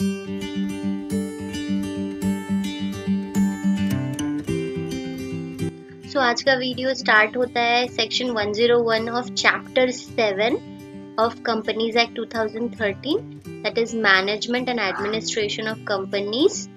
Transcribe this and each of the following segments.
सो आज का video start होता है section 101 of chapter 7 of companies act 2013, that is management and administration of companies.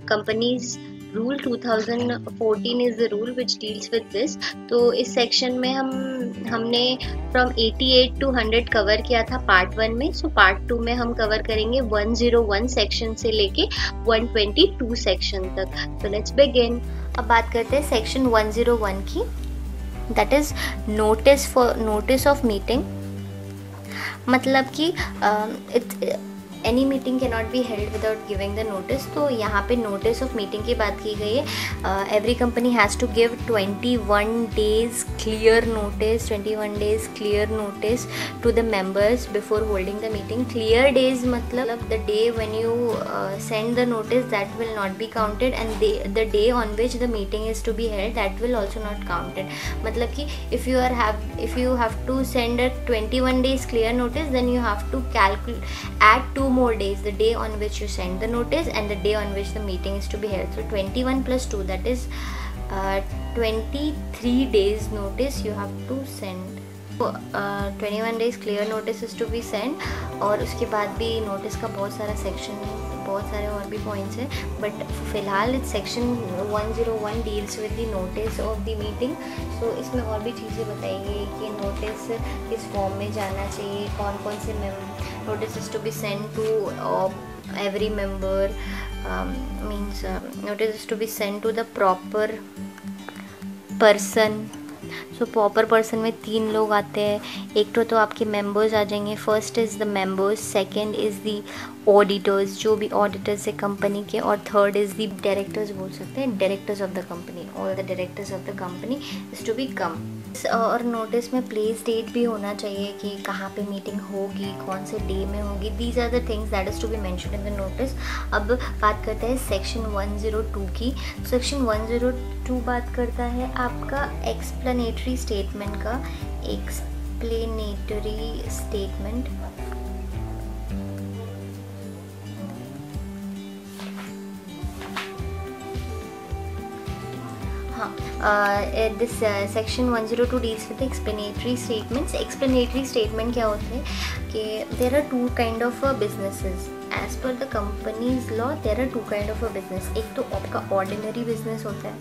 Companies rule 2014 is the rule which deals with this. तो इस section में हमने from 88 to 100 cover किया था पार्ट 1 में. सो पार्ट 2 में हम कवर करेंगे 101 सेक्शन से लेके 122 सेक्शन तक. तो लेट्स बिगिन. अब बात करते हैं सेक्शन 101 की, that is notice of meeting. मतलब कि any meeting can not be held without giving the notice. तो यहाँ पे नोटिस ऑफ मीटिंग की बात की गई है. Every company has to give 21 days clear notice to the members before holding the meeting. Clear days मतलब the day when you send the notice that will not be counted, and the day on which the meeting is to be held that will also not counted. मतलब कि if you have to send a 21 days clear notice, then you have to add 2 more days, the day on which you send the notice and the day on which the meeting is to be held. So 21 plus 2, that is 23 days notice you have to send. 21 days clear notice is to be sent. और उसके बाद भी notice का बहुत सारा section, बहुत सारे और भी पॉइंट्स हैं, बट फिलहाल it's section 101 deals with the notice of the meeting. So इसमें और भी चीज़ें बताई गई कि नोटिस किस फॉर्म में जाना चाहिए, कौन कौन से notice is to be send to every member. Means notice is to be send to the proper person. So proper person में 3 लोग आते हैं. एक तो आपके मेंबर्स आ जाएंगे. First is the members, second is the auditors, जो भी ऑडिटर्स है कंपनी के, और थर्ड इज़ द डायरेक्टर्स, बोल सकते हैं directors of the company. All the directors of the company is to be come. और नोटिस में प्लेस डेट भी होना चाहिए कि कहाँ पे मीटिंग होगी, कौन से डे में होगी. These are the things that is to be mentioned in the notice. अब बात करते हैं सेक्शन 102 की. सेक्शन 102 बात करता है आपका एक्सप्लेनेटरी स्टेटमेंट का. Explanatory statement this section 102 deals with explanatory statements. Explanatory statement क्या होते हैं कि there are 2 kind of businesses as per the companies law. There are 2 kind of business. एक तो आपका ऑर्डिनरी बिजनेस होता है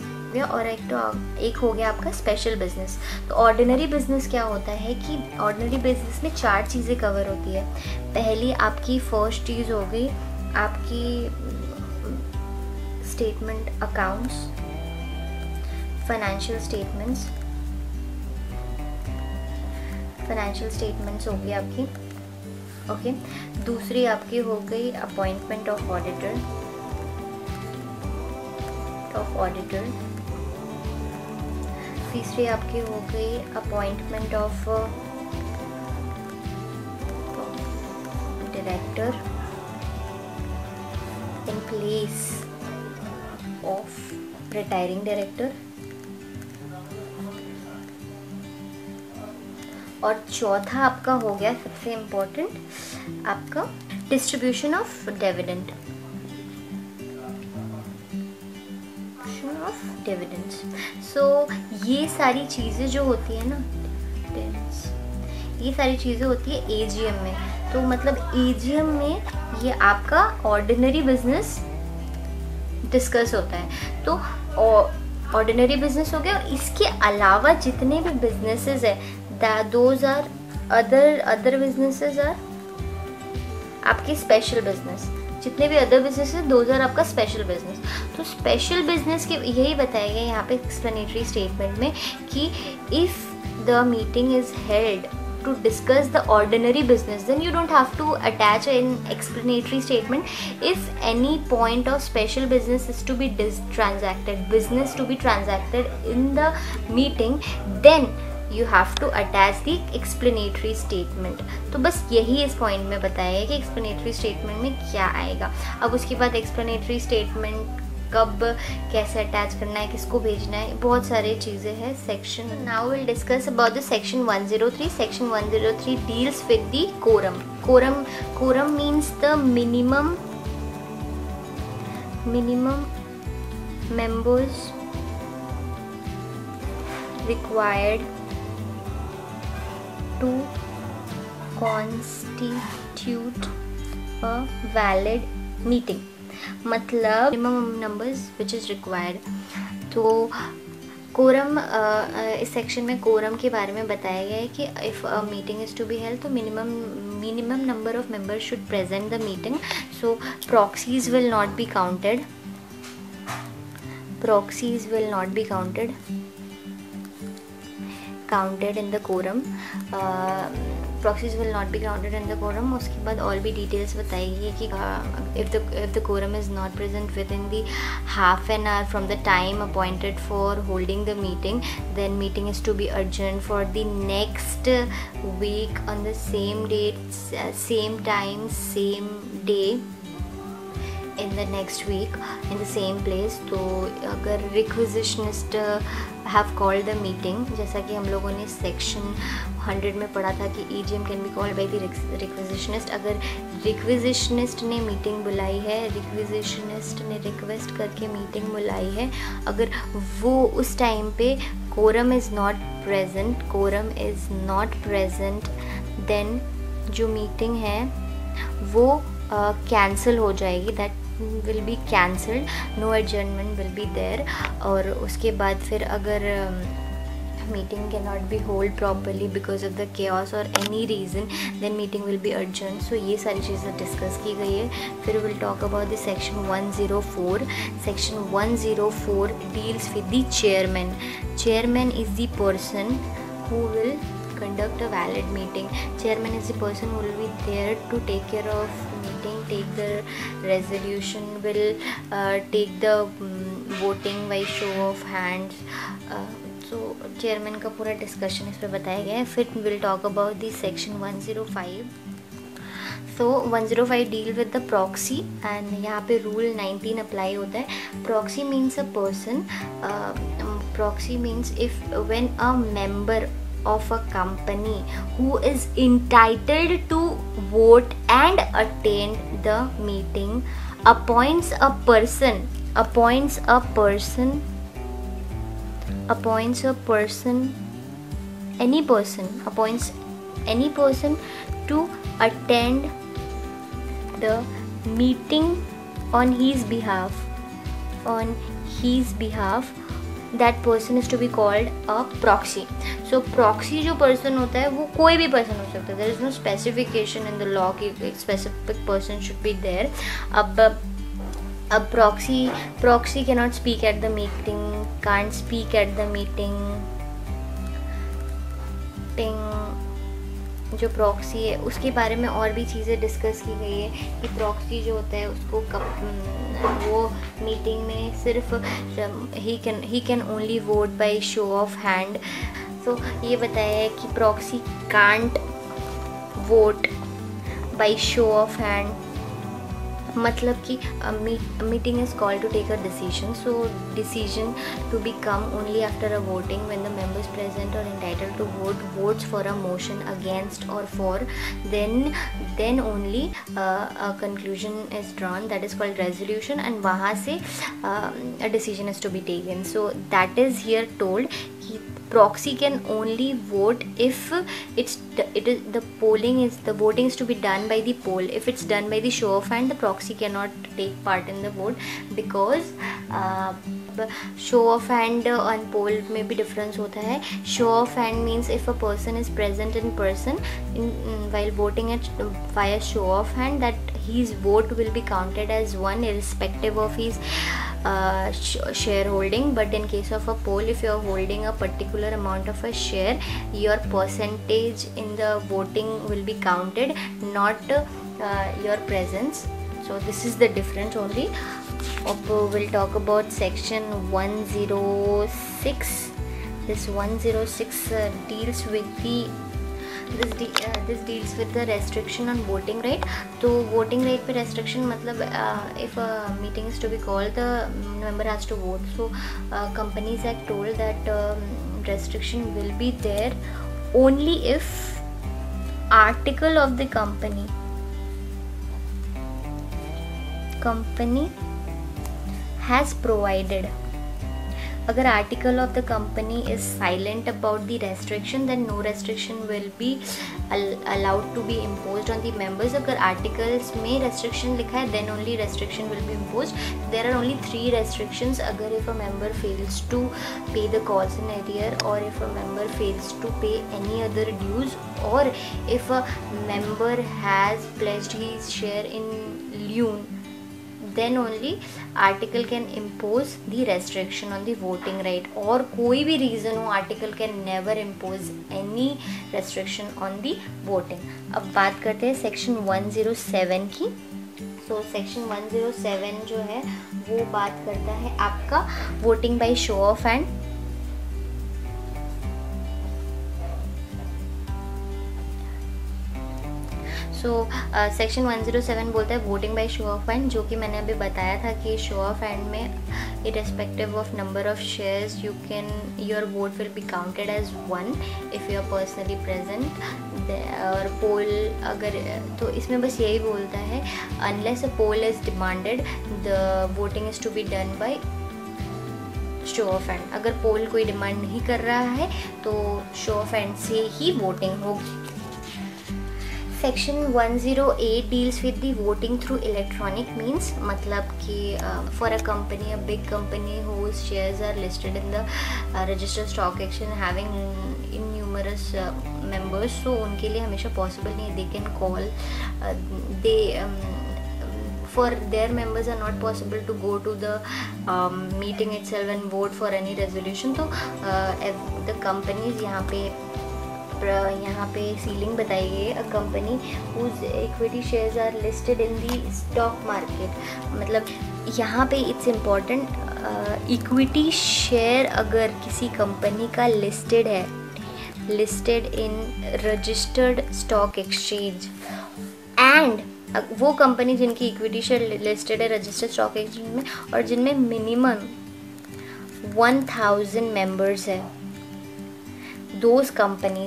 और एक हो गया आपका स्पेशल बिजनेस. तो ऑर्डिनरी बिजनेस क्या होता है कि ऑर्डिनरी बिजनेस में 4 चीज़ें कवर होती है. पहली आपकी फर्स्ट चीज़ हो गई आपकी स्टेटमेंट अकाउंट्स, फाइनेंशियल स्टेटमेंट्स होगी आपकी. ओके. दूसरी आपकी हो गई अपॉइंटमेंट ऑफ ऑडिटर. तीसरी आपकी हो गई appointment of director in place of retiring director. और चौथा आपका हो गया सबसे इम्पोर्टेंट आपका डिस्ट्रीब्यूशन ऑफ डिविडेंड. सो ये सारी चीज़ें जो होती है ना, ये सारी चीज़ें होती है एजीएम में. तो मतलब एजीएम में ये आपका ऑर्डिनरी बिजनेस डिस्कस होता है. तो ऑर्डिनरी बिजनेस हो गया. और इसके अलावा जितने भी बिजनेसेस है, those are other businesses are आपके स्पेशल बिजनेस. जितने भी अदर बिजनेस है दोज आर आपका स्पेशल बिजनेस. तो स्पेशल बिजनेस के यही बताया गया यहाँ पे एक्सप्लेनेटरी स्टेटमेंट में कि if the meeting is held to discuss the ordinary business, then you don't have to attach an explanatory statement. If any point of special business is to be transacted in the meeting, then you have to attach the explanatory statement. तो बस यही इस point में बताया है कि explanatory statement में क्या आएगा. अब उसके बाद explanatory statement कब कैसे अटैच करना है, किसको भेजना है, बहुत सारी चीज़ें हैं section. Now will discuss about the section 103. Section 103 deals with the quorum. Quorum means the minimum members required to constitute a valid meeting. मतलब minimum numbers which is required. तो कोरम, इस सेक्शन में कोरम के बारे में बताया गया है कि if a meeting is to be held तो minimum number of members should present the meeting. So proxies will not be counted. Proxies will not be counted in the quorum. Proxies will not be counted in the quorum. उसके बाद और भी details बताइए कि if the quorum is not present within the half an hour from the time appointed for holding the meeting, then meeting is to be adjourned for the next week on the same date, same time, same day, in the next week in the same place. तो अगर रिक्विजिशनिस्ट have called the meeting, जैसा कि हम लोगों ने section 100 में पढ़ा था कि EGM can be called by the requisitionist. अगर रिक्विजिशनिस्ट ने मीटिंग बुलाई है, रिक्विजिशनिस्ट ने रिक्वेस्ट करके मीटिंग बुलाई है, अगर वो उस टाइम पे quorum is not present, then जो मीटिंग है वो कैंसिल हो जाएगी. That will be cancelled, no adjournment will be there. और उसके बाद फिर अगर meeting can not be hold properly because of the chaos और any reason, then meeting will be urgent. So ये सारी चीज़ें डिस्कस की गई है. फिर will talk about the section 104. Section 104 deals with the chairman. Chairman is the person who will conduct a valid meeting. Chairman is the person who will be there to take care of meeting, take the resolution, will take the voting by show of hands. So chairman का पूरा discussion इस पर बताया गया है. फिर we'll talk about the section 105. So 105 deal with the proxy and यहाँ पे rule 19 apply होता है. Proxy means a person. Proxy means if when a member of a company who is entitled to vote and attend the meeting appoints a person to attend the meeting on his behalf, that person is to be called a proxy. So proxy जो person होता है वो कोई भी person हो सकता है. There is no specification in the law कि एक specific person should be there. अब proxy cannot speak at the meeting, can't speak at the meeting. जो प्रॉक्सी है उसके बारे में और भी चीज़ें डिस्कस की गई है कि प्रॉक्सी जो होता है उसको वो मीटिंग में सिर्फ ही can only vote by show of hand. तो ये बताया है कि proxy can't vote by show of hand. मतलब कि meeting is called to take a decision. So decision to be come only after a voting when the members present और entitled to votes for a motion against और for, then only a conclusion is drawn, that is called resolution, and वहाँ से a decision is to be taken. So that is here told कि proxy can only vote if the voting is to be done by the poll. If it's done by the show of hand, the proxy cannot take part in the vote because show of hand and poll में भी difference होता है. Show of hand means if a person is present in person while voting at via show of hand, that his vote will be counted as one irrespective of his shareholding. But in case of a poll, if you are holding a particular amount of a share, your percentage in the voting will be counted, not your presence. So this is the difference only. We'll talk about section 106. This 106 deals with the this deals with the restriction on voting right. तो voting right पे restriction मतलब if meeting is to be called the member has to vote. So companies act told that restriction will be there only if article of the company has provided, अगर article of the company is silent about the restriction then no restriction will be allowed to be imposed on the members. अगर articles में restriction लिखा है then only restriction will be imposed. There are only 3 restrictions अगर if a member fails to pay the calls in arrear और if a member fails to pay any other dues और if a member has pledged his share in lieu, then only article can impose the restriction on the voting right। और कोई भी reason हो article can never impose any restriction on the voting। अब बात करते हैं section 107 की। सो section 107 जो है वो बात करता है आपका voting by show of hand. So section 107 बोलता है voting by show of hand, जो कि मैंने अभी बताया था कि शो ऑफ हैंड में irrespective of number of shares your vote will be counted as 1 if you are personally present. और पोल अगर तो इसमें बस यही बोलता है unless a poll is demanded the voting is to be done by show of hand. अगर पोल कोई डिमांड नहीं कर रहा है तो शो ऑफ हैंड से ही वोटिंग होगी। Section 108 deals with the voting through electronic means, मतलब कि for a company, a big company whose shares are listed in the registered stock exchange having in numerous members, so उनके लिए हमेशा possible नहीं है। They can call for their members are not possible to go to the meeting itself and vote for any resolution। तो the companies यहाँ पे ceiling बताई गई है a company whose equity shares are listed in the stock market. मतलब यहाँ पे it's important equity share अगर किसी कंपनी का लिस्टेड है, listed in registered stock exchange and वो कंपनी जिनकी इक्विटी शेयर लिस्टेड है रजिस्टर्ड स्टॉक एक्सचेंज में और जिनमें मिनिमम 1000 मेंबर्स है, those company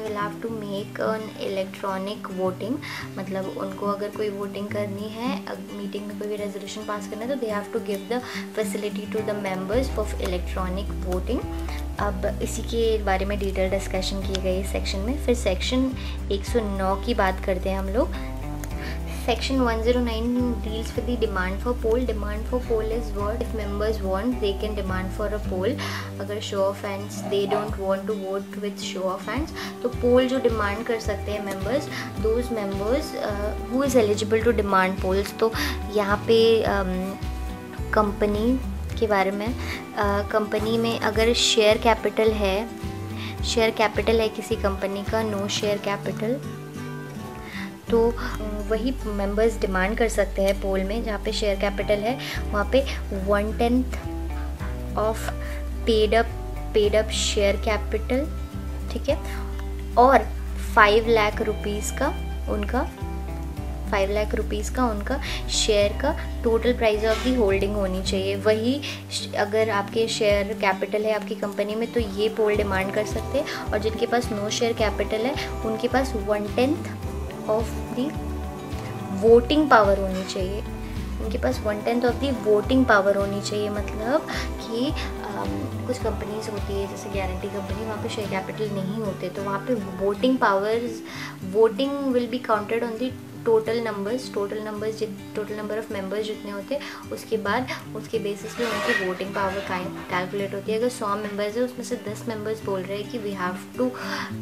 will have to make an electronic voting। मतलब उनको अगर कोई वोटिंग करनी है, मीटिंग में कोई भी रेजोल्यूशन पास करना है तो they have to give the facility to the members of electronic voting. अब इसी के बारे में डिटेल डिस्कशन की गई सेक्शन में। फिर सेक्शन 109 की बात करते हैं हम लोग। Section 109 deals with the demand for poll। Demand for poll is what if members want they can demand for a poll। अगर show of hands they don't want to vote with show of hands तो poll जो demand कर सकते हैं members, those members who is eligible to demand polls। तो यहाँ पे company के बारे में, कंपनी में अगर शेयर कैपिटल है किसी कंपनी का, नो शेयर कैपिटल, तो वही मेंबर्स डिमांड कर सकते हैं पोल में। जहाँ पे शेयर कैपिटल है वहाँ पे 1/10 of paid up share capital, ठीक है, और 5 लाख रुपीज़ का उनका शेयर का total price of the holding होनी चाहिए। वही अगर आपके शेयर कैपिटल है आपकी कंपनी में तो ये पोल डिमांड कर सकते हैं, और जिनके पास नो शेयर कैपिटल है उनके पास 1/10 ऑफ दी वोटिंग पावर होनी चाहिए। उनके पास 1/10 ऑफ दी वोटिंग पावर होनी चाहिए। मतलब कि कुछ कंपनीज होती है जैसे गारंटी कंपनी, वहाँ पे शेयर कैपिटल नहीं होते तो वहाँ पे voting will be counted on the total number of members जितने होते हैं उसके बेसिस पे उनकी वोटिंग पावर कैलकुलेट होती है। अगर 100 मेंबर्स है उसमें से 10 मेंबर्स बोल रहे हैं कि we have to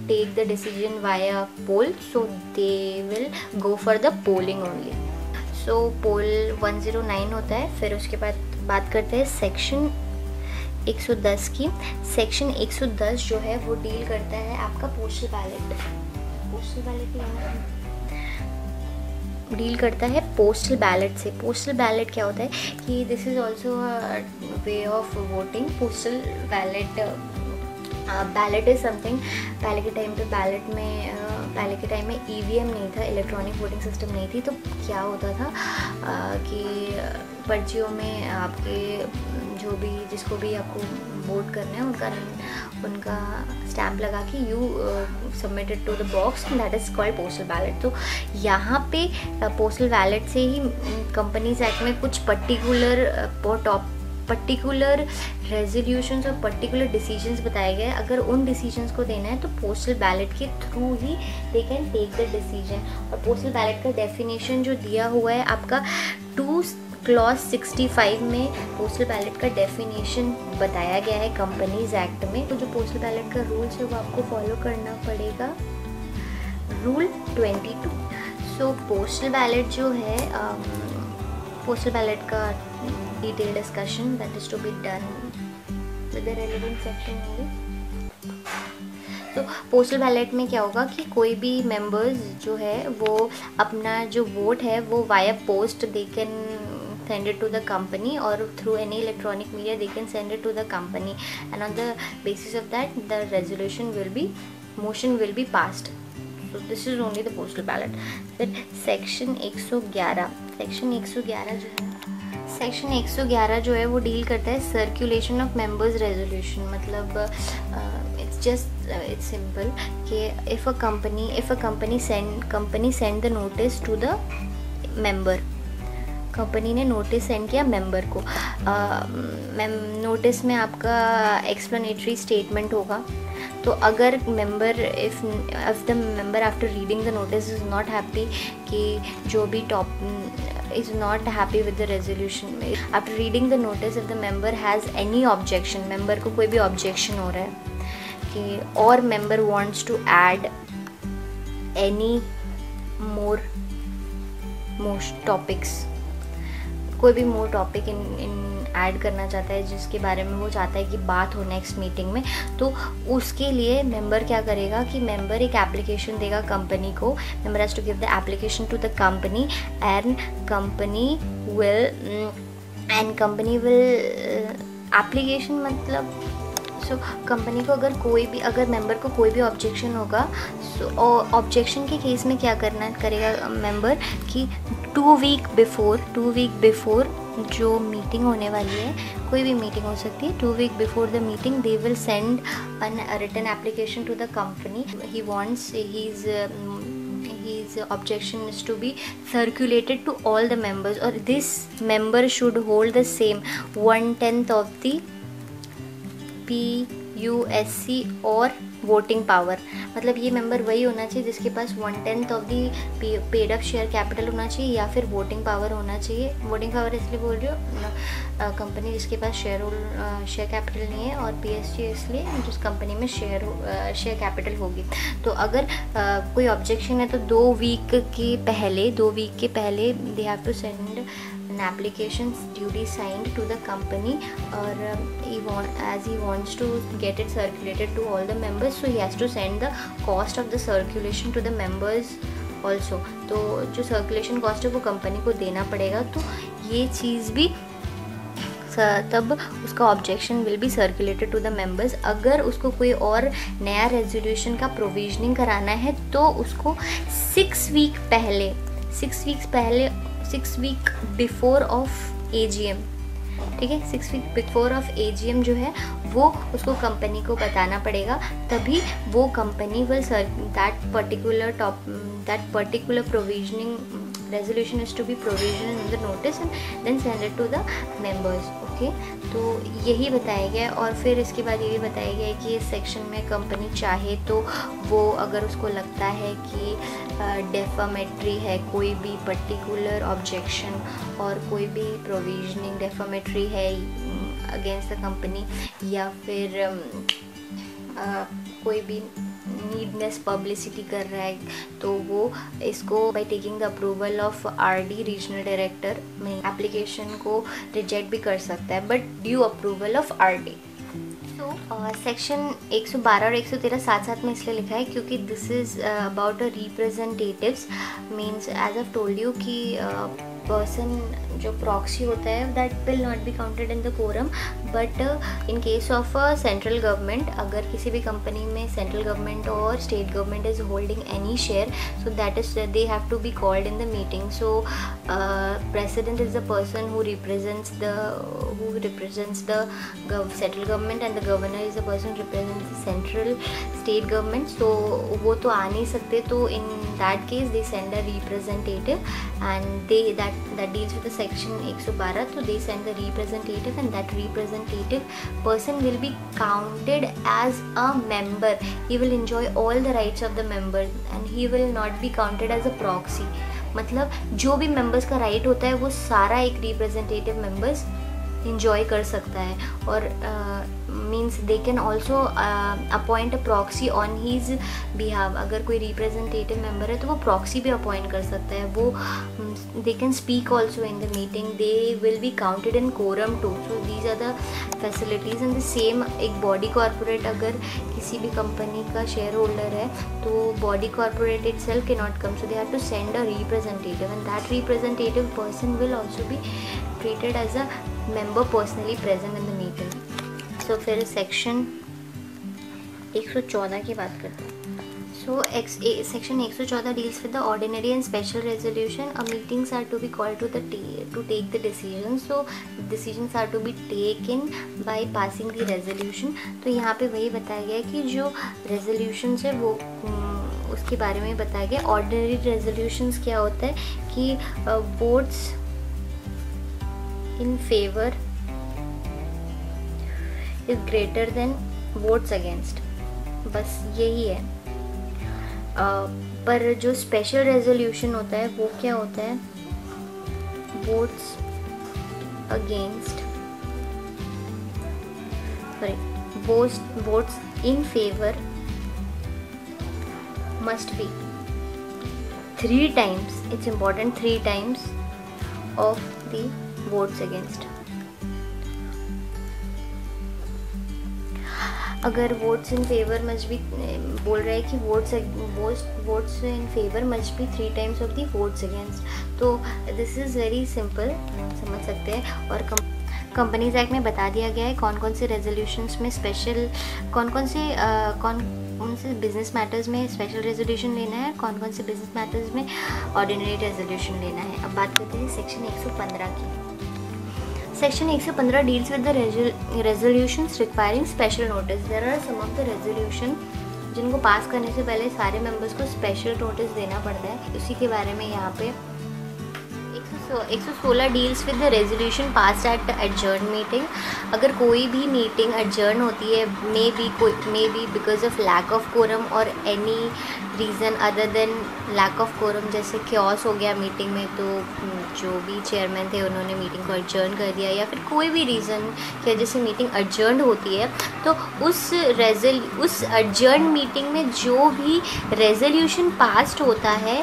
take the decision via poll, so they will go for the polling only. So poll 109 होता है। फिर उसके बाद बात करते हैं सेक्शन 110 की। सेक्शन 110 जो है वो डील करता है आपका पोस्टल बैलेट डील करता है पोस्टल बैलेट से। पोस्टल बैलेट क्या होता है कि this is also way of voting. Postal ballot ballot is something, पहले के टाइम में EVM नहीं था, इलेक्ट्रॉनिक वोटिंग सिस्टम नहीं थी, तो क्या होता था कि पर्चियों में आपके जो भी जिसको भी आपको वोट करना है उनका स्टैम्प लगा के you submitted to the box, that is called postal ballot. तो यहाँ पे पोस्टल बैलेट से ही कंपनीज एक्ट में कुछ पर्टिकुलर रेजोल्यूशंस और पर्टिकुलर डिसीजंस बताए गए। अगर उन डिसीजंस को देना है तो पोस्टल बैलेट के थ्रू ही they can take the decision. और पोस्टल बैलेट का डेफिनेशन जो दिया हुआ है आपका 2 क्लॉज 65 में पोस्टल बैलेट का डेफिनेशन बताया गया है कंपनीज एक्ट में। तो जो पोस्टल बैलेट का रूल्स है वो आपको फॉलो करना पड़ेगा। रूल 22। सो पोस्टल बैलेट जो है पोस्टल बैलेट का detail discussion that is to be done with the relevant section only. तो पोस्टल बैलेट में क्या होगा कि कोई भी मेंबर्स जो है वो अपना जो वोट है वो via post they can send it to the company or through any electronic media they can send it to the company, and on the basis of that the motion will be passed. So this is only the postal ballot. Then section 111 जो है वो deal करता है circulation of members resolution. मतलब it's simple कि if a company send the notice to the member, company ने notice send किया member को। नोटिस में आपका एक्सप्लेनेटरी स्टेटमेंट होगा। तो अगर member if the member after reading the notice is not happy कि जो भी is not happy with the resolution, after reading the notice if the member has any objection, member को कोई भी ऑब्जेक्शन हो रहा है कि और member wants to add any more topics, कोई भी मोर टॉपिक इन ऐड करना चाहता है जिसके बारे में वो चाहता है कि बात हो नेक्स्ट मीटिंग में, तो उसके लिए मेंबर क्या करेगा कि मेंबर एक एप्लीकेशन देगा कंपनी को। Member has to give the application to the company and company will application मतलब कंपनी को अगर मेंबर को कोई भी ऑब्जेक्शन होगा, ऑब्जेक्शन के केस में क्या करेगा मेंबर कि 2 वीक बिफोर जो मीटिंग होने वाली है, कोई भी मीटिंग हो सकती है, 2 week before the meeting they will send a written application to the company. He wants his objection is to be circulated to all the members, or this member should hold the same 1/10 of the PUSC और voting power. मतलब ये member वही होना चाहिए जिसके पास 1/10 of the paid up share capital होना चाहिए या फिर वोटिंग पावर होना चाहिए। वोटिंग पावर इसलिए बोल रही हूँ कंपनी जिसके पास शेयर कैपिटल नहीं है, और PSC इसलिए जिस कंपनी में शेयर कैपिटल होगी। तो अगर कोई ऑब्जेक्शन है तो 2 वीक के पहले they have to send an application duly signed to the company, or as he wants to get it circulated to all the members, so he has to send the cost of the circulation to the members also. तो जो circulation cost है वो company को देना पड़ेगा। तो ये चीज़ भी तब उसका objection will be circulated to the members. अगर उसको कोई और नया रेजोल्यूशन का प्रोविजनिंग कराना है तो उसको 6 वीक बिफोर ऑफ AGM, ठीक है, 6 वीक बिफोर ऑफ AGM जो है वो उसको कंपनी को बताना पड़ेगा। तभी वो company will that particular provisioning resolution is to be provisioned in the notice and then send it to the members. Okay, तो यही बताया गया। और फिर इसके बाद ये भी बताया गया है कि इस सेक्शन में कंपनी चाहे तो वो अगर उसको लगता है कि डेफामेट्री है, कोई भी पर्टिकुलर ऑब्जेक्शन और कोई भी प्रोविजनिंग डेफामेट्री है अगेंस्ट द कंपनी, या फिर कोई भी नीडनेस पब्लिसिटी कर रहा है, तो वो इसको by taking the approval of RD regional director में एप्लीकेशन को रिजेक्ट भी कर सकता है, but due approval of RD। तो सेक्शन 112 और 113 साथ में इसलिए लिखा है क्योंकि this is about a representatives, means as I told you कि पर्सन जो प्रॉक्सी होता है that will not be counted in the quorum. But in case of central government, अगर किसी भी कंपनी में सेंट्रल गवर्नमेंट और state government is holding any share, so that is they have to be called in the meeting. So president is the person who represents the central government, and the governor is the person who represents the central state government. So वो तो आ नहीं सकते, तो in that case they send a representative, and they that deals with the section 112. So they send the representative, and that representative person will be counted as a member. He will enjoy all the rights of the member, and he will not be counted as a proxy. मतलब जो भी members का right होता है वो सारा एक representative members enjoy कर सकता है. और means they can also appoint a proxy on his behalf. अगर कोई रिप्रेजेंटेटिव मेंबर है तो वो प्रॉक्सी भी अपॉइंट कर सकता है. वो they can speak also in the meeting. They will be counted in quorum too. So these are the facilities. And the same एक बॉडी कॉर्पोरेट अगर किसी भी कंपनी का शेयर होल्डर है तो body corporate itself can not come. So they have to send a representative, and that representative person will also be treated as a member personally present in the meeting. So फिर section 114 की बात करते हैं. So section 114 deals with the ordinary and special resolution. Meetings are to be called to take the decisions. So decisions are to be taken by passing the resolution. तो यहाँ पे वही बताया गया है कि जो resolutions है वो उसके बारे में बताया गया. ऑर्डिनरी रेजोल्यूशंस क्या होता है कि votes in favor is greater than votes against. बस यही है. पर जो स्पेशल रेजोल्यूशन होता है वो क्या होता है, votes against, votes in favour must be 3 times, it's important, 3 times of the votes against. अगर votes in favour must be बोल रहा है कि votes in favour must be 3 times of the votes against. तो दिस इज़ वेरी सिंपल, समझ सकते हैं. और कंपनीज एक्ट में बता दिया गया है कौन कौन से रेजोल्यूशंस में स्पेशल, कौन कौन से बिजनेस मैटर्स में स्पेशल रेजोल्यूशन लेना है, कौन कौन से बिजनेस मैटर्स में ऑर्डिनरी रेजोल्यूशन लेना है. अब बात करते हैं सेक्शन 115 की. Section 115 deals with the resolutions requiring special notice. There are some of the resolution जिनको पास करने से पहले सारे मेंबर्स को स्पेशल नोटिस देना पड़ता है. उसी के बारे में यहाँ पे 116 deals with the resolution pass eight adjourn meeting. अगर कोई भी मीटिंग एडजर्न होती है may be because of lack of quorum और any reason other than lack of quorum, जैसे क्योस हो गया मीटिंग में तो जो भी चेयरमैन थे उन्होंने मीटिंग को एडजर्न कर दिया, या फिर कोई भी रीज़न की वजह से मीटिंग एडजर्न होती है, तो उस एडजर्न मीटिंग में जो भी रेजोल्यूशन पास्ड होता है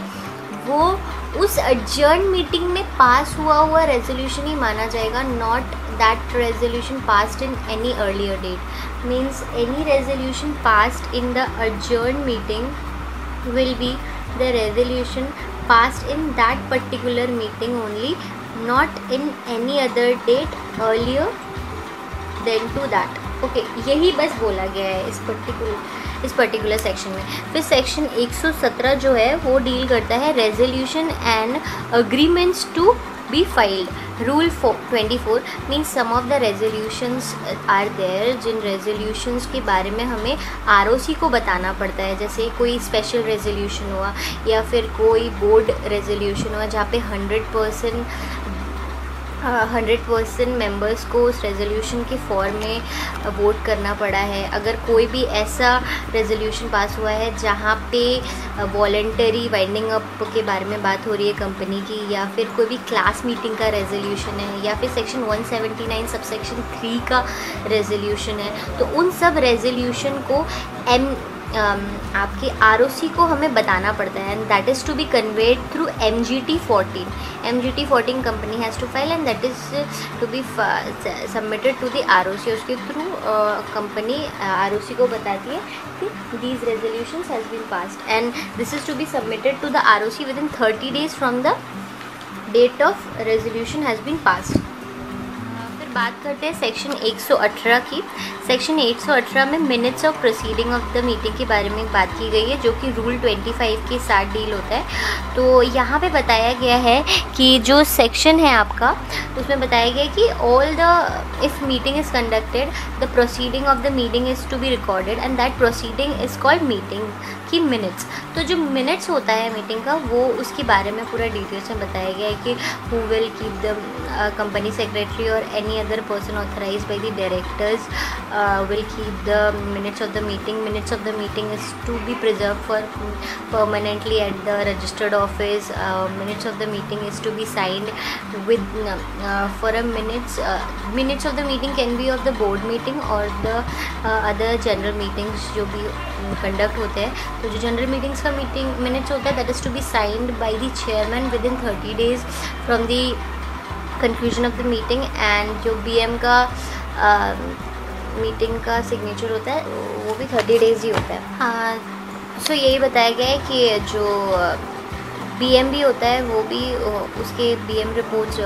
वो उस एडजर्न मीटिंग में पास हुआ रेजोल्यूशन ही माना जाएगा. Not that resolution passed in any earlier date. Means any resolution passed in the adjourn meeting will be the resolution passed in that particular meeting only, not in any other date earlier then to that. Okay, यही बस बोला गया है इस particular section में. फिर section 117 जो है वो डील करता है resolution and agreements to be filed. Rule 24 means some of the resolutions are there जिन रेजोल्यूशंस के बारे में हमें ROC को बताना पड़ता है. जैसे कोई स्पेशल रेजोल्यूशन हुआ या फिर कोई बोर्ड रेजोल्यूशन हुआ जहाँ पे 100% मेंबर्स को उस रेजोल्यूशन के फॉर्म में वोट करना पड़ा है. अगर कोई भी ऐसा रेजोल्यूशन पास हुआ है जहाँ पे वॉलेंटरी वाइंडिंग अप के बारे में बात हो रही है कंपनी की, या फिर कोई भी क्लास मीटिंग का रेजोल्यूशन है, या फिर सेक्शन 179 सबसेक्शन 3 का रेजोल्यूशन है, तो उन सब रेजोल्यूशन को आपकी ROC को हमें बताना पड़ता है. And that is to be conveyed through MGT 14. MGT 14 company has to file and that is to be submitted to the ROC. उसके थ्रू कंपनी ROC को बताती है कि these resolutions has been passed and this is to be submitted to the ROC with in 30 days from the date of resolution has been passed. फिर बात करते हैं सेक्शन 118 की। सेक्शन 118 में minutes of proceeding of the meeting के बारे में बात की गई है, जो कि रूल 25 के साथ डील होता है। तो यहाँ पे बताया गया है कि जो सेक्शन है आपका, उसमें बताया गया है कि all the if meeting is conducted the proceeding of the meeting is to be recorded and that proceeding is called meeting की मिनट्स। तो जो मिनट्स होता है मीटिंग का, वो उसके बारे में पूरा डिटेल्स में बताया गया है कि who will keep the company secretary और any other person authorised by the directors will keep the minutes of the meeting. Minutes of the meeting is to be preserved for permanently at the registered office. Minutes of the meeting is to be signed with for a minutes of the meeting can be of the board meeting or the other general meetings जो भी conduct होते हैं। तो जो general meetings का meeting minutes होता है, that is to be signed by the chairman within 30 days from the conclusion of the meeting, and जो BM का मीटिंग का सिग्नेचर होता है वो भी 30 डेज़ ही होता है। सो यही बताया गया है कि जो BM भी होता है वो भी उसके BM रिपोर्ट्स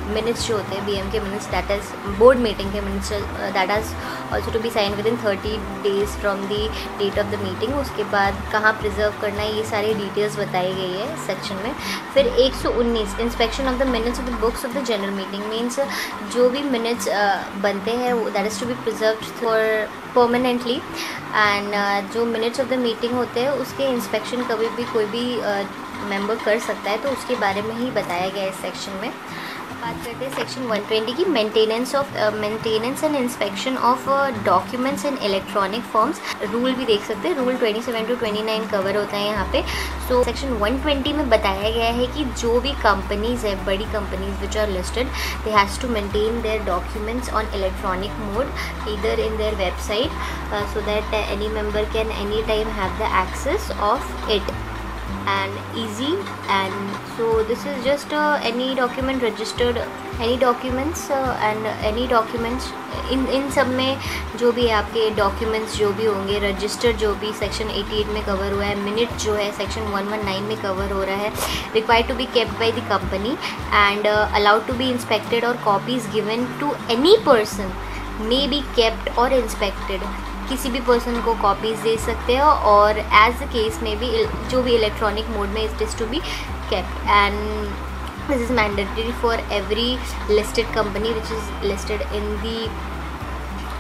मिनट्स जो होते हैं, BM के minutes, that is board meeting के minutes, that is also to be sign with in 30 days from the date of the meeting. उसके बाद कहाँ प्रिजर्व करना है, ये सारी डिटेल्स बताई गई है सेक्शन में। फिर 119 inspection of the minutes of the books of the general meeting, means जो भी मिनट्स बनते हैं that is to be preserve for permanently, and जो मिनट्स ऑफ द मीटिंग होते हैं उसके इंस्पेक्शन कभी भी कोई भी मेंबर कर सकता है, तो उसके बारे में ही बताया गया है इस सेक्शन में। बात करते हैं सेक्शन 120 की, maintenance and inspection of documents in electronic forms. Rule भी देख सकते हैं, रूल 27 to 29 कवर होता है यहाँ पे। सो सेक्शन 120 में बताया गया है कि जो भी कंपनीज़ है, बड़ी companies which are listed, they has to maintain their documents on electronic mode either in their website so that any member can any time have the access of it and easy, and so this is just any document registered, any documents and any documents इन सब में जो भी आपके documents जो भी होंगे registered, जो भी सेक्शन 88 में कवर हुआ है, मिनट जो है सेक्शन 119 में कवर हो रहा है, required to be kept by the company and allowed to be inspected और copies given to any person may be kept और इंस्पेक्टेड। किसी भी पर्सन को कॉपीज़ दे सकते हो, और एज द केस में भी जो भी इलेक्ट्रॉनिक मोड में it is to be kept, and this is mandatory for every listed company which is listed in the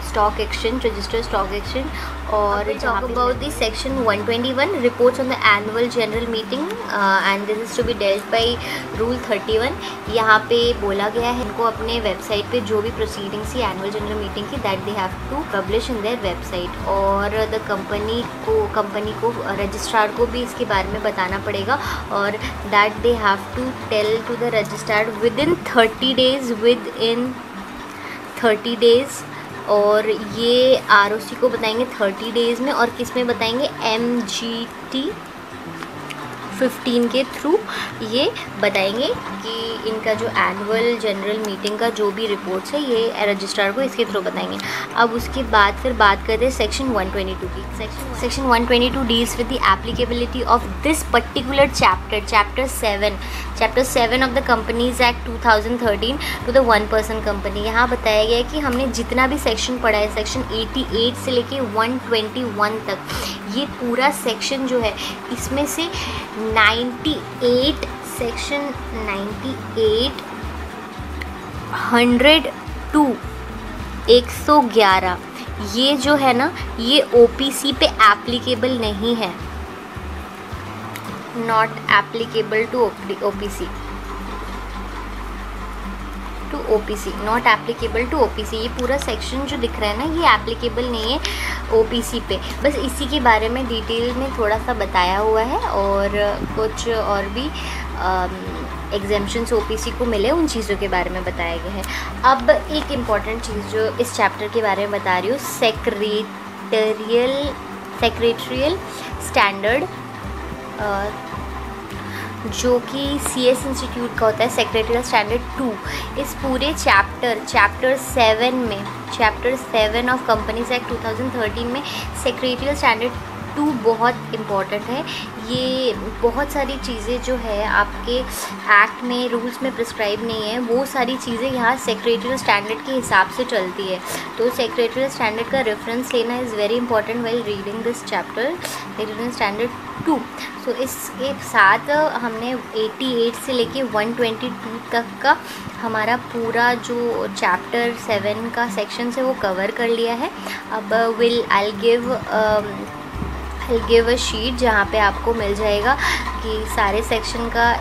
stock exchange, registered stock exchange. और talk about the section 121 reports on the annual general meeting and this is to be dealt by rule 31। यहाँ पे बोला गया है इनको अपने website पे जो भी प्रोसीडिंग्स थी एनुअल जनरल मीटिंग की, that they have to publish in their website, और द कंपनी को रजिस्ट्रार को भी इसके बारे में बताना पड़ेगा, और that they have to tell to the registrar with in 30 days, और ये ROC को बताएंगे 30 डेज़ में, और किस में बताएंगे, MGT 15 के थ्रू ये बताएंगे कि इनका जो एनुअल जनरल मीटिंग का जो भी रिपोर्ट्स है ये रजिस्ट्रार को इसके थ्रू बताएंगे। अब उसके बाद फिर बात करते हैं सेक्शन 122 की। Section 122 deals with the applicability of this particular chapter 7 of the companies act 2013 to the one person company. यहाँ बताया गया है कि हमने जितना भी सेक्शन पढ़ा है, सेक्शन 88 से लेके 121 तक, ये पूरा सेक्शन जो है इसमें से 98 सेक्शन 98 102 111 ये जो है ना, ये OPC पे एप्लीकेबल नहीं है, not applicable to OPC, not applicable to OPC। ये पूरा सेक्शन जो दिख रहा है ना, ये एप्लीकेबल नहीं है OPC पे। बस इसी के बारे में डिटेल में थोड़ा सा बताया हुआ है, और कुछ और भी एग्जेम्पशंस OPC को मिले, उन चीज़ों के बारे में बताया गया है। अब एक इम्पॉर्टेंट चीज़ जो इस चैप्टर के बारे में बता रही हूँ, सेक्रेटरियल स्टैंडर्ड, जो कि CS इंस्टीट्यूट का होता है, सेक्रेटरियल स्टैंडर्ड 2। इस पूरे चैप्टर 7 ऑफ कंपनीज एक्ट 2013 में सेक्रेटरियल स्टैंडर्ड 2 बहुत इम्पॉर्टेंट है। ये बहुत सारी चीज़ें जो है आपके एक्ट में, रूल्स में प्रिस्क्राइब नहीं है, वो सारी चीज़ें यहाँ सेक्रेटरियल स्टैंडर्ड के हिसाब से चलती है। तो सेक्रेटरियल स्टैंडर्ड का रेफरेंस लेना is very important while reading this chapter, secretarial standard 2। सो इसके साथ हमने 88 से लेके 122 तक का हमारा पूरा जो चैप्टर 7 का सेक्शन है वो कवर कर लिया है। अब आई गिव अ शीट जहाँ पे आपको मिल जाएगा कि सारे सेक्शन का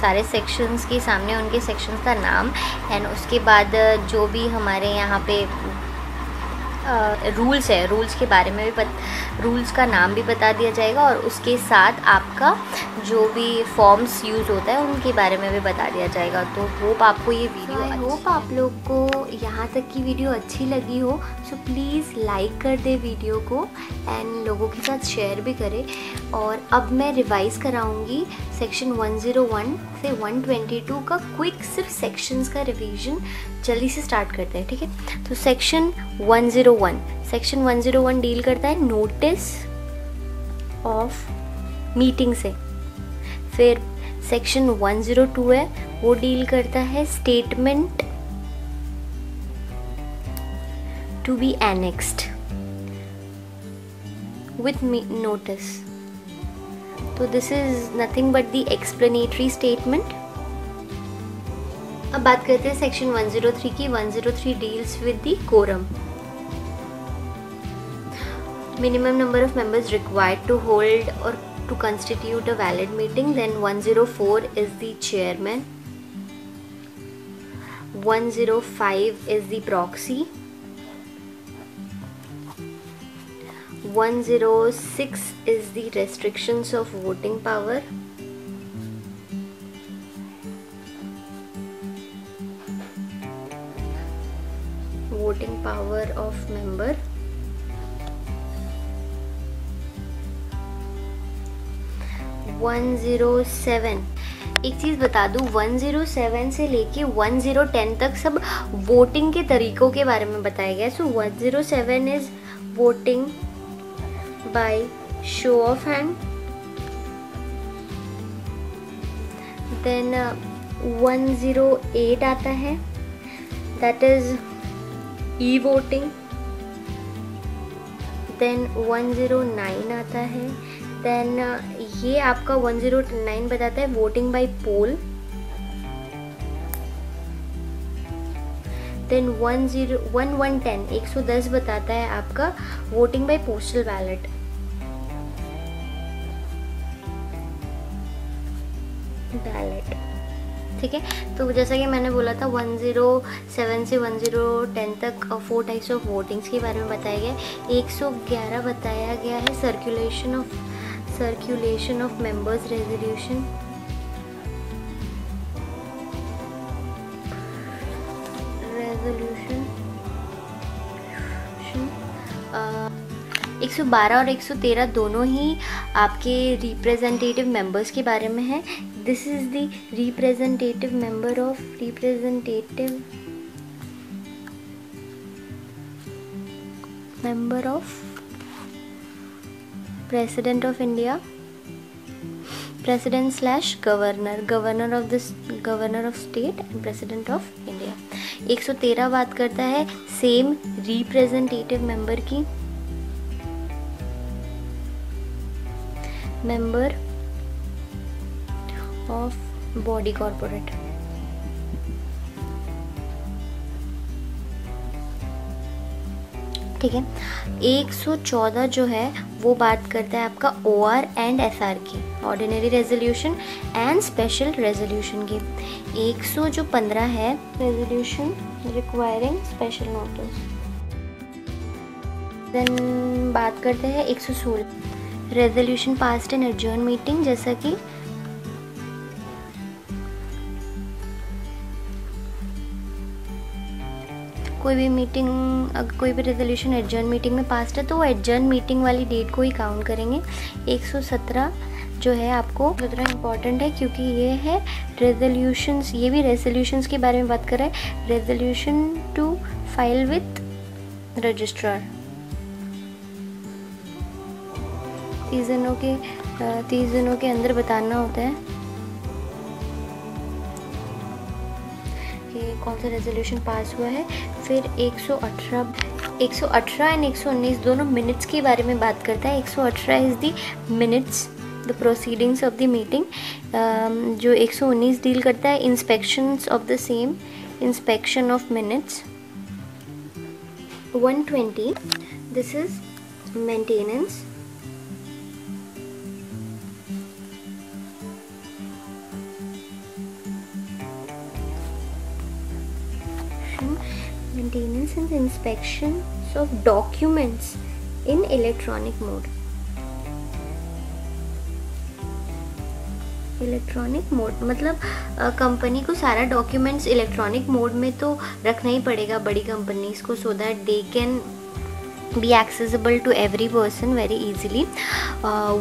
सारे सेक्शंस के सामने उनके सेक्शंस का नाम, एंड उसके बाद जो भी हमारे यहाँ पे रूल्स है, रूल्स के बारे में भी रूल्स का नाम भी बता दिया जाएगा, और उसके साथ आपका जो भी फॉर्म्स यूज़ होता है उनके बारे में भी बता दिया जाएगा। तो होप आपको ये वीडियो आई होप आप लोग को यहाँ तक की वीडियो अच्छी लगी हो। सो प्लीज़ लाइक कर दे वीडियो को एंड लोगों के साथ शेयर भी करें। और अब मैं रिवाइज़ कराऊंगी सेक्शन 101 से 122 का क्विक, सिर्फ सेक्शंस का रिवीजन जल्दी से स्टार्ट करते हैं, ठीक है। तो सेक्शन 101 डील करता है नोटिस ऑफ मीटिंग से। फिर सेक्शन 102 है, वो डील करता है statement to be annexed with notice. तो this is nothing but the explanatory statement. अब बात करते हैं सेक्शन 103 की। 103 deals with the quorum, minimum number of members required to hold or to constitute a valid meeting. Then 104 is the chairman, 105 is the proxy, 106 is the restrictions of voting power, 107। एक चीज़ बता दूँ, 107 से लेके 1010 तक सब voting के तरीकों के बारे में बताया गया। So 107 is voting by show of hand. Then 108 आता है, that is e voting. Then 109 आता है, देन ये आपका 109 बताता है वोटिंग बाय पोल। देन 110 बताता है आपका वोटिंग बाय पोस्टल बैलेट। ठीक है, तो जैसा कि मैंने बोला था 107 से 1010 तक 4 टाइप्स ऑफ वोटिंग्स के बारे में बताया गया। 111 बताया गया है circulation of members resolution. Resolution 112 और 113 दोनों ही आपके रिप्रेजेंटेटिव मेंबर्स के बारे में है। This is the representative member of President of India, President/Governor of State and President of India। 113 बात करता है सेम रिप्रेजेंटेटिव मेंबर की, मेंबर ऑफ बॉडी कॉर्पोरेट। ठीक है, 114 जो है वो बात करता है आपका OR एंड SR की, ordinary resolution and special resolution की। 115 है resolution requiring special notice. Then बात करते हैं 116 resolution passed in adjourn meeting, जैसा कि कोई भी मीटिंग, अगर कोई भी रेजोल्यूशन एडजर्न मीटिंग में पास है तो वो एडजर्न मीटिंग वाली डेट को ही काउंट करेंगे। 117 जो है आपको इतना इम्पॉर्टेंट है क्योंकि ये है रेजोल्यूशंस, ये भी रेजोल्यूशंस के बारे में बात कर रहा है। Resolution to file with registrar. 30 दिनों के अंदर बताना होता है कि कौन सा रेजोल्यूशन पास हुआ है। फिर 118 एंड 119 दोनों मिनट्स के बारे में बात करता है। 118 is the minutes, the proceedings of the meeting. जो 119 डील करता है inspections of the same, inspection of minutes. 120 this is maintenance. Maintenance and inspections of documents in electronic mode. Electronic mode मतलब कंपनी को सारा डॉक्यूमेंट्स इलेक्ट्रॉनिक मोड में तो रखना ही पड़ेगा बड़ी कंपनीज को, so that they can be accessible to every person very easily.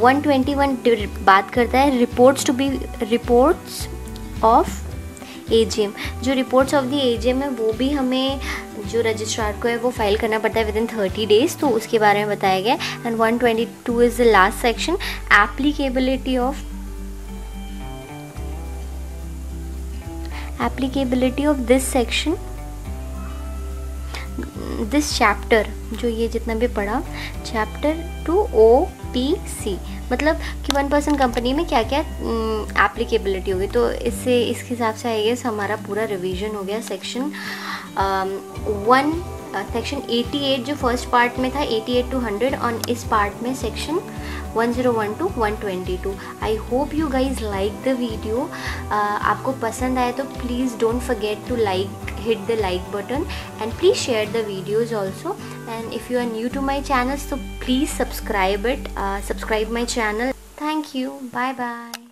121 बात करता है रिपोर्ट्स ऑफ AGM। जो रिपोर्ट्स ऑफ द AGM है वो भी हमें जो रजिस्ट्रार को है वो फाइल करना पड़ता है विदिन 30 डेज, तो उसके बारे में बताया गया। And 122 is the last section, applicability of this section, this chapter, जो ये जितना भी पढ़ा चैप्टर 2 OPC, मतलब कि 1% कंपनी में क्या क्या एप्लीकेबिलिटी होगी। तो इसके हिसाब से आई गेस हमारा पूरा रिवीजन हो गया। सेक्शन 88 जो फर्स्ट पार्ट में था 88 to 100, और इस पार्ट में section 101 to 122। I hope you guys like the video. आपको पसंद आए तो please don't forget to hit the like button and please share the videos also, and if you are new to my channel so please subscribe my channel. Thank you. Bye bye.